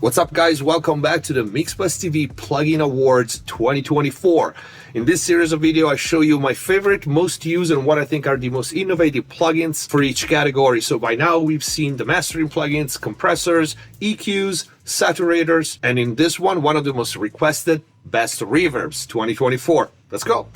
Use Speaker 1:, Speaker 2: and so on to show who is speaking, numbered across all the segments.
Speaker 1: What's up guys, welcome back to the MixbusTv Plugin Awards 2024. In this series of video I show you my favorite, most used and what I think are the most innovative plugins for each category. So by now we've seen the mastering plugins, compressors, EQs, saturators, and in this one of the most requested, Best Reverbs 2024. Let's go!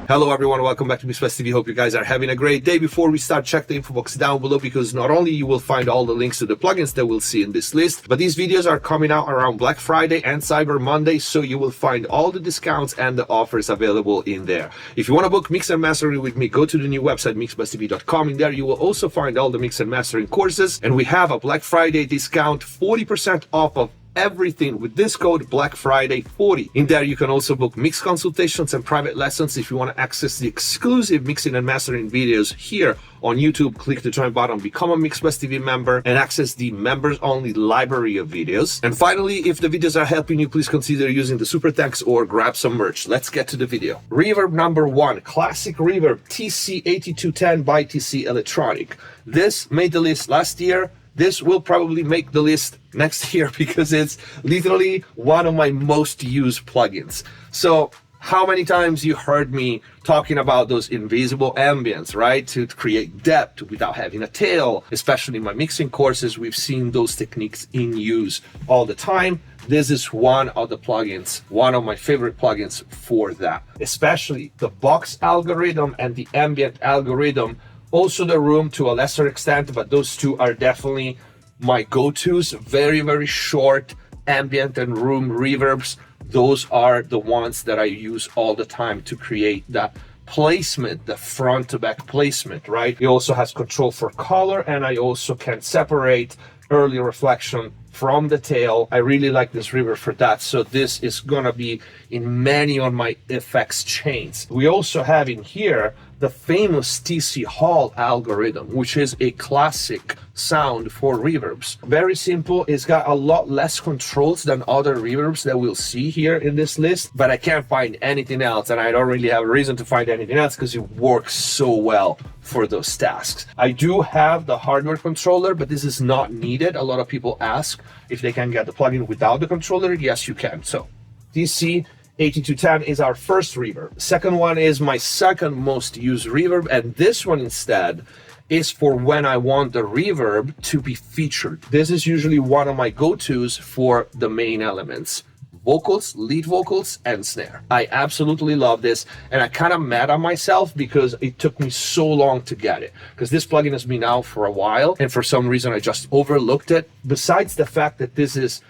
Speaker 1: Hello everyone, welcome back to MixbusTv. Hope you guys are having a great day. Before we start, check the info box down below because not only you will find all the links to the plugins that we'll see in this list, but these videos are coming out around Black Friday and Cyber Monday, so you will find all the discounts and the offers available in there. If you want to book mix and mastering with me, go to the new website MixbusTv.com. In there you will also find all the mix and mastering courses, and we have a Black Friday discount, 40% off of everything with this code Black Friday 40. In there you can also book mix consultations and private lessons. If you want to access the exclusive mixing and mastering videos here on YouTube, click the join button, become a MixbusTv member and access the members only library of videos. And finally, if the videos are helping you, please consider using the super thanks or grab some merch. Let's get to the video. Reverb number 1, classic reverb TC8210 by TC Electronic. This made the list last year. This will probably make the list next year because it's literally one of my most used plugins. So how many times you heard me talking about those invisible ambience, right? To create depth without having a tail. Especially in my mixing courses, we've seen those techniques in use all the time. This is one of the plugins, one of my favorite plugins for that. Especially the box algorithm and the ambient algorithm. Also the room to a lesser extent, but those two are definitely my go-tos. Very, very short ambient and room reverbs. Those are the ones that I use all the time to create that placement, the front to back placement, right? It also has control for color, and I also can separate early reflection from the tail. I really like this reverb for that. So this is gonna be in many on my effects chains. We also have in here the famous TC Hall algorithm, which is a classic sound for reverbs. Very simple. It's got a lot less controls than other reverbs that we'll see here in this list, but I can't find anything else, and I don't really have a reason to find anything else because it works so well for those tasks. I do have the hardware controller, but this is not needed. A lot of people ask if they can get the plugin without the controller. Yes, you can. So TC8210 is our first reverb. Second one is my second most used reverb, and this one instead is for when I want the reverb to be featured. This is usually one of my go-tos for the main elements. Vocals, lead vocals, and snare. I absolutely love this, and I kind of mad at myself because it took me so long to get it, because this plugin has been out for a while, and for some reason I just overlooked it. Besides the fact that this is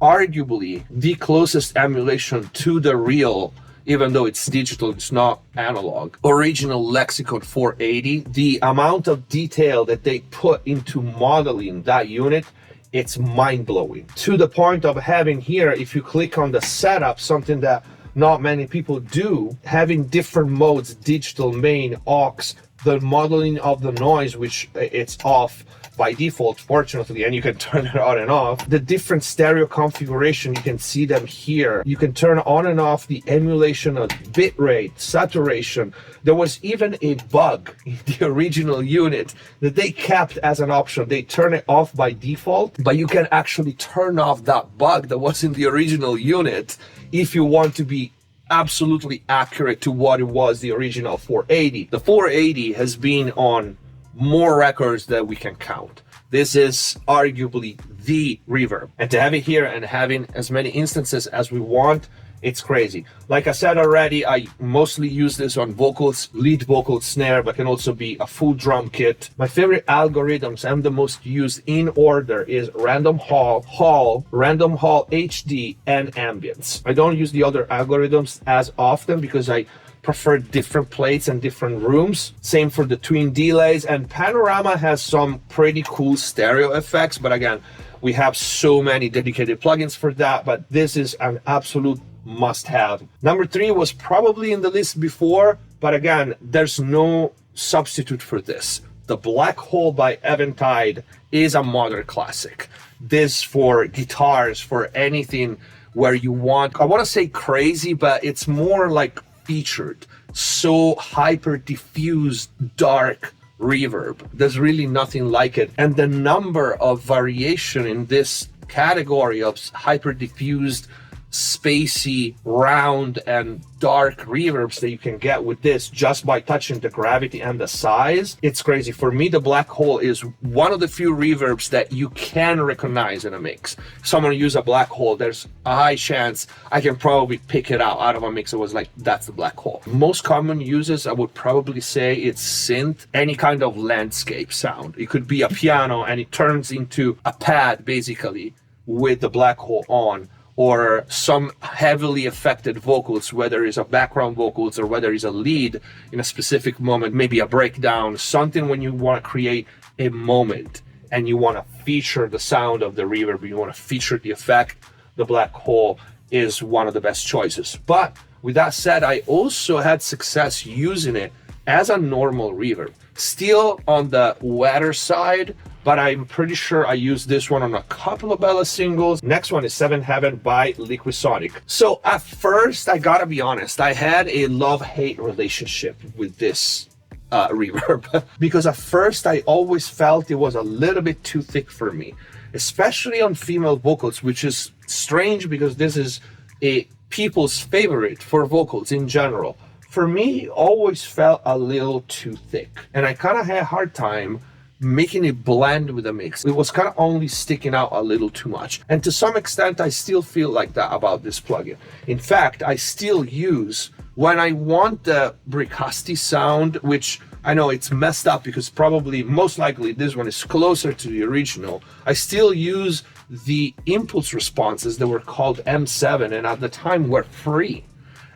Speaker 1: arguably the closest emulation to the real, even though it's digital, it's not analog, original Lexicon 480, the amount of detail that they put into modeling that unit, it's mind-blowing, to the point of having here, if you click on the setup, something that not many people do, having different modes, digital, main, aux, the modeling of the noise, which it's off by default, fortunately, and you can turn it on and off. The different stereo configuration, you can see them here. You can turn on and off the emulation of bitrate, saturation. There was even a bug in the original unit that they kept as an option. They turn it off by default, but you can actually turn off that bug that was in the original unit if you want to be absolutely accurate to what it was, the original 480. The 480 has been on more records that we can count. This is arguably the reverb, and to have it here and having as many instances as we want, it's crazy. Like I said already, I mostly use this on vocals, lead vocal, snare, but can also be a full drum kit. My favorite algorithms and the most used in order is Random Hall, Random Hall HD, and Ambience. I don't use the other algorithms as often because I prefer different plates and different rooms. Same for the twin delays, and Panorama has some pretty cool stereo effects, but again, we have so many dedicated plugins for that, but this is an absolute must-have. Number 3 was probably in the list before, but again, there's no substitute for this. The Blackhole by Eventide is a modern classic. This for guitars, for anything where you want, I want to say crazy, but it's more like featured, so hyper diffused, dark, reverb. There's really nothing like it. And the number of variation in this category of hyper diffused, spacey, round and dark reverbs that you can get with this just by touching the gravity and the size, it's crazy. For me, the Black Hole is one of the few reverbs that you can recognize in a mix. If someone use a Black Hole, there's a high chance I can probably pick it out of a mix. It was like, that's the Black Hole. Most common uses, I would probably say it's synth, any kind of landscape sound. It could be a piano and it turns into a pad basically with the Black Hole on, or some heavily affected vocals, whether it's a background vocals or whether it's a lead in a specific moment, maybe a breakdown, something when you want to create a moment and you want to feature the sound of the reverb, you want to feature the effect, the Black Hole is one of the best choices. But with that said, I also had success using it as a normal reverb, still on the wetter side, but I'm pretty sure I used this one on a couple of Bella singles. Next one is Seventh Heaven by Liquisonic. So at first, I gotta be honest, I had a love-hate relationship with this reverb because at first I always felt it was a little bit too thick for me, especially on female vocals, which is strange because this is a people's favorite for vocals in general. For me, it always felt a little too thick, and I kind of had a hard time making it blend with the mix. It was kind of only sticking out a little too much. And to some extent, I still feel like that about this plugin. In fact, I still use, when I want the brickasty sound, which I know it's messed up because probably, most likely, this one is closer to the original, I still use the impulse responses that were called M7 and at the time were free.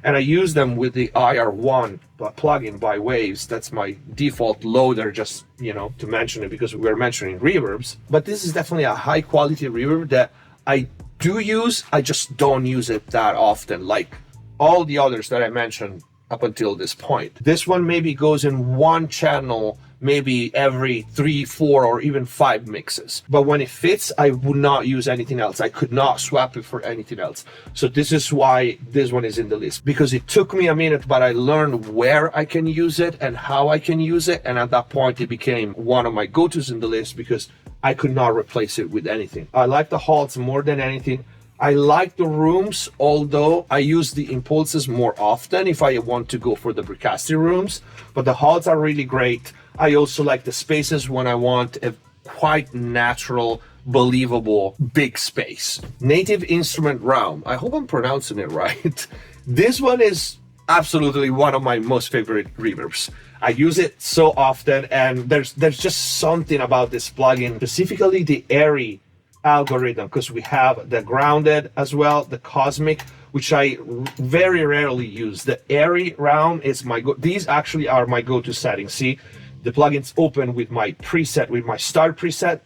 Speaker 1: And I use them with the IR1 plugin by Waves. That's my default loader, just, you know, to mention it because we were mentioning reverbs. But this is definitely a high quality reverb that I do use. I just don't use it that often, like all the others that I mentioned up until this point. This one maybe goes in one channel, maybe every 3, 4, or even 5 mixes. But when it fits, I would not use anything else. I could not swap it for anything else. So this is why this one is in the list, because it took me a minute, but I learned where I can use it and how I can use it. And at that point, it became one of my go-tos in the list because I could not replace it with anything. I like the halts more than anything. I like the rooms, although I use the impulses more often if I want to go for the brickasty rooms, but the halts are really great. I also like the spaces when I want a quite natural, believable, big space. Native Instrument Realm. I hope I'm pronouncing it right. This one is absolutely one of my most favorite reverbs. I use it so often, and there's just something about this plugin, specifically the airy algorithm, because we have the grounded as well, the cosmic, which I very rarely use. The airy realm is my these actually are my go-to settings. See, the plugin's open with my preset, with my start preset.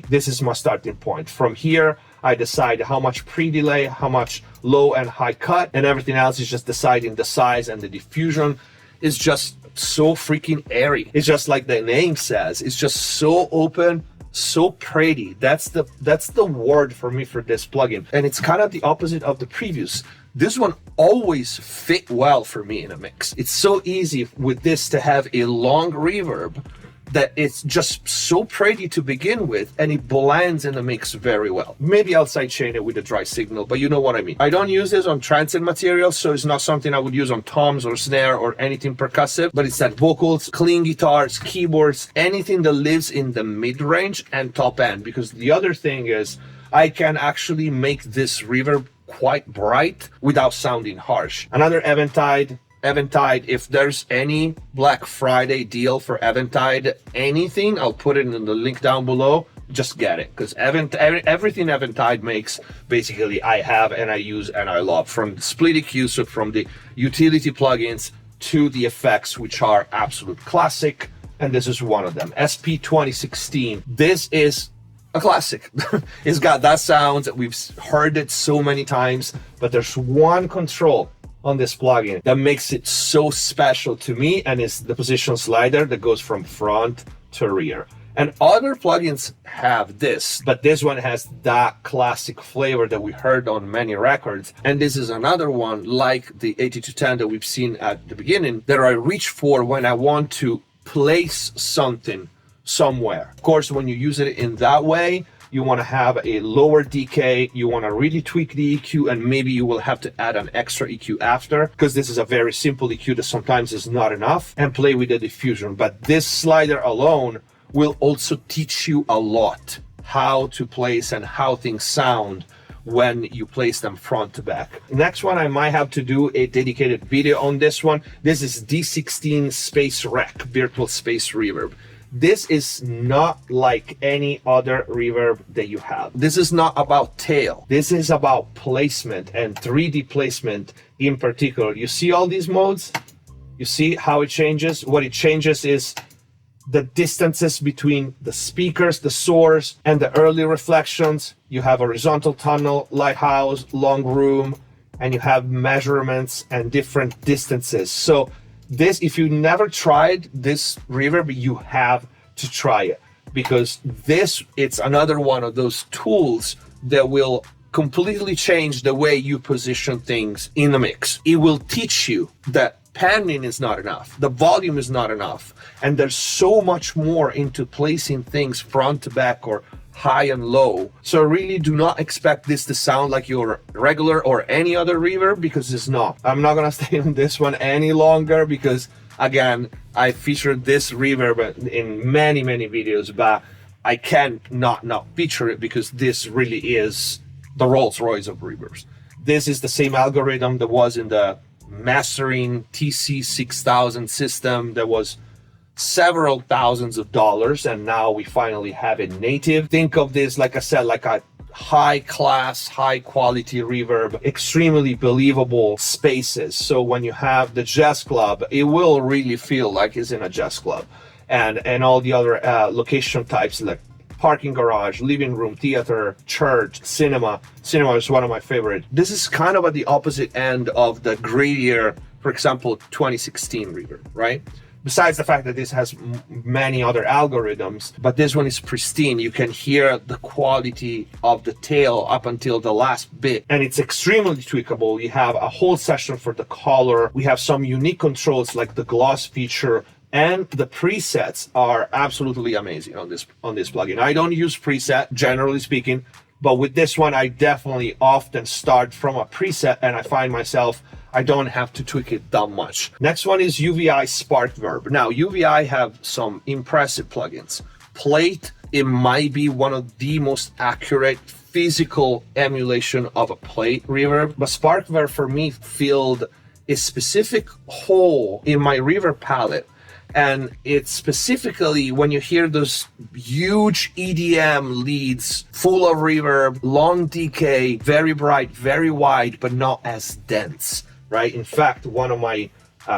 Speaker 1: This is my starting point. From here, I decide how much pre-delay, how much low and high cut, and everything else is just deciding the size, and the diffusion is just so freaking airy. It's just like the name says, it's just so open, so pretty. That's the word for me for this plugin. And it's kind of the opposite of the previous. This one always fit well for me in a mix. It's so easy with this to have a long reverb that it's just so pretty to begin with, and it blends in the mix very well. Maybe I'll sidechain it with a dry signal, but you know what I mean. I don't use this on transient material, so it's not something I would use on toms or snare or anything percussive, but it's that vocals, clean guitars, keyboards, anything that lives in the mid-range and top end, because the other thing is I can actually make this reverb quite bright without sounding harsh. Another Eventide, if there's any Black Friday deal for Eventide, anything, I'll put it in the link down below. Just get it, because everything Eventide makes, basically I have and I use and I love, from the split EQ, so from the utility plugins to the effects, which are absolute classic, and this is one of them. SP2016. This is a classic. It's got that sound. We've heard it so many times, but there's one control on this plugin that makes it so special to me, and it's the position slider that goes from front to rear. And other plugins have this, but this one has that classic flavor that we heard on many records. And this is another one like the 8210 that we've seen at the beginning that I reach for when I want to place something somewhere. Of course, when you use it in that way, you want to have a lower decay, you want to really tweak the EQ, and maybe you will have to add an extra EQ after, because this is a very simple EQ that sometimes is not enough, and play with the diffusion. But this slider alone will also teach you a lot how to place and how things sound when you place them front to back. Next one, I might have to do a dedicated video on this one. This is D16 Spacerek Virtual Space Reverb. This is not like any other reverb that you have. This is not about tail. This is about placement, and 3D placement in particular. You see all these modes? You see how it changes? What it changes is the distances between the speakers, the source, and the early reflections. You have a horizontal tunnel, lighthouse, long room, and you have measurements and different distances. So this, if you never tried this reverb, you have to try it, because this, it's another one of those tools that will completely change the way you position things in the mix. It will teach you that panning is not enough, the volume is not enough, and there's so much more into placing things front to back or high and low. So really do not expect this to sound like your regular or any other reverb, because it's not. I'm not gonna stay on this one any longer, because again, I featured this reverb in many videos, but I can't not feature it, because this really is the Rolls Royce of reverbs. This is the same algorithm that was in the mastering TC6000 system that was several thousands of dollars, and now we finally have it native. Think of this, like I said, like a high class, high quality reverb, extremely believable spaces. So when you have the jazz club, it will really feel like it's in a jazz club, and all the other location types like parking garage, living room, theater, church, cinema. Cinema is one of my favorite. This is kind of at the opposite end of the grittier, for example, 2016 reverb, right? Besides the fact that this has many other algorithms, but this one is pristine. You can hear the quality of the tail up until the last bit, and it's extremely tweakable. You have a whole session for the color. We have some unique controls like the gloss feature, and the presets are absolutely amazing on this plugin. I don't use preset, generally speaking, but with this one, I definitely often start from a preset, and I find myself, I don't have to tweak it that much. Next one is UVI Sparkverb. Now, UVI have some impressive plugins. Plate, it might be one of the most accurate physical emulation of a plate reverb, but Sparkverb for me filled a specific hole in my reverb palette. And it's specifically when you hear those huge EDM leads, full of reverb, long decay, very bright, very wide, but not as dense, right? In fact, one of my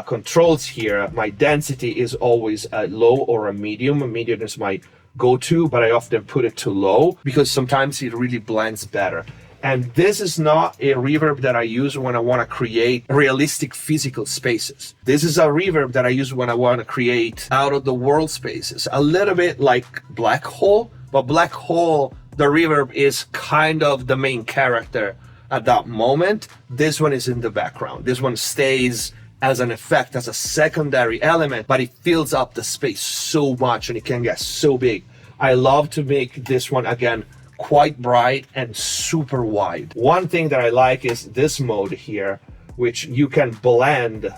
Speaker 1: controls here, my density is always a low or a medium. A medium is my go-to, but I often put it to low because sometimes it really blends better. And this is not a reverb that I use when I want to create realistic physical spaces. This is a reverb that I use when I want to create out-of-the-world spaces. A little bit like Blackhole, but Blackhole, the reverb is kind of the main character at that moment. This one is in the background. This one stays as an effect, as a secondary element, but it fills up the space so much and it can get so big. I love to make this one, again, quite bright and super wide. One thing that I like is this mode here, which you can blend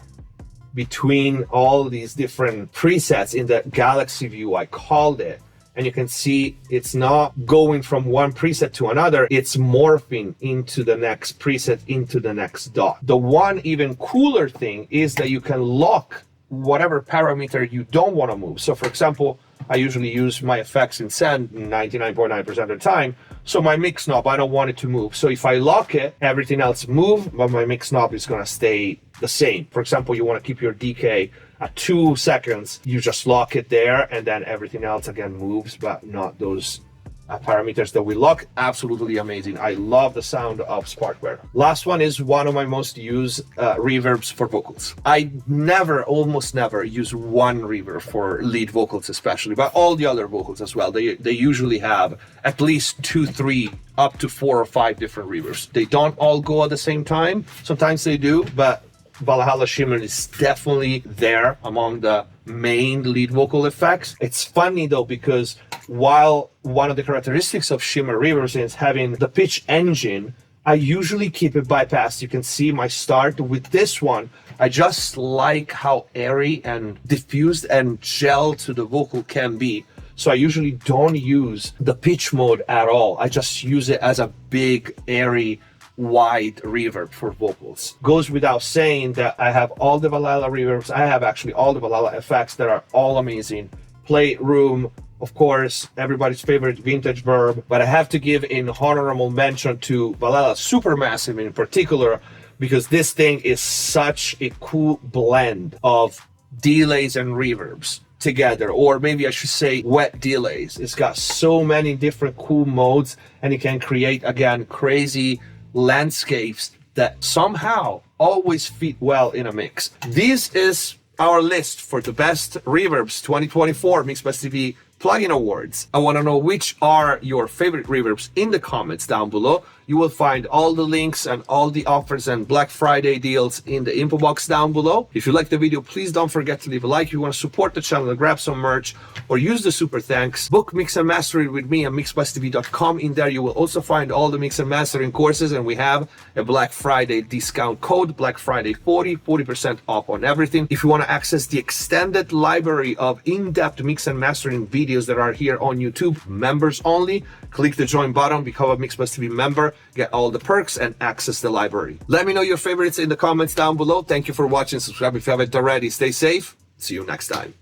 Speaker 1: between all these different presets in the Galaxy view, I called it. And you can see it's not going from one preset to another, it's morphing into the next preset, into the next dot. The one even cooler thing is that you can lock whatever parameter you don't want to move. So for example, I usually use my effects in send 99.9% of the time. So my mix knob, I don't want it to move. So if I lock it, everything else move, but my mix knob is going to stay the same. For example, you want to keep your decay at 2 seconds, you just lock it there, and then everything else again moves, but not those parameters that we lock. Absolutely amazing. I love the sound of Sparkverb. Last one is one of my most used reverbs for vocals. I almost never use one reverb for lead vocals especially, but all the other vocals as well. They usually have at least 2, 3, up to 4 or 5 different reverbs. They don't all go at the same time. Sometimes they do, but Valhalla Shimmer is definitely there among the main lead vocal effects. It's funny though, because while one of the characteristics of Shimmer reverbs is having the pitch engine, I usually keep it bypassed. You can see my start with this one. I just like how airy and diffused and gel to the vocal can be. So I usually don't use the pitch mode at all. I just use it as a big, airy, wide reverb for vocals. Goes without saying that I have all the Valhalla reverbs. I have actually all the Valhalla effects that are all amazing. Playroom, of course, everybody's favorite vintage verb, but I have to give an honorable mention to Valhalla Supermassive in particular, because this thing is such a cool blend of delays and reverbs together, or maybe I should say wet delays. It's got so many different cool modes, and it can create, again, crazy landscapes that somehow always fit well in a mix. This is our list for the best reverbs 2024 MixbusTv plugin awards. I want to know which are your favorite reverbs in the comments down below. You will find all the links and all the offers and Black Friday deals in the info box down below. If you like the video, please don't forget to leave a like. If you want to support the channel and grab some merch or use the super thanks, book Mix and Master with me at MixbusTv.com. In there you will also find all the mix and mastering courses, and we have a Black Friday discount code, Black Friday 40% off on everything. If you want to access the extended library of in-depth mix and mastering videos that are here on YouTube, members only, click the join button, become a MixbusTv member, get all the perks and access the library. Let me know your favorites in the comments down below. Thank you for watching. Subscribe if you haven't already. Stay safe. See you next time.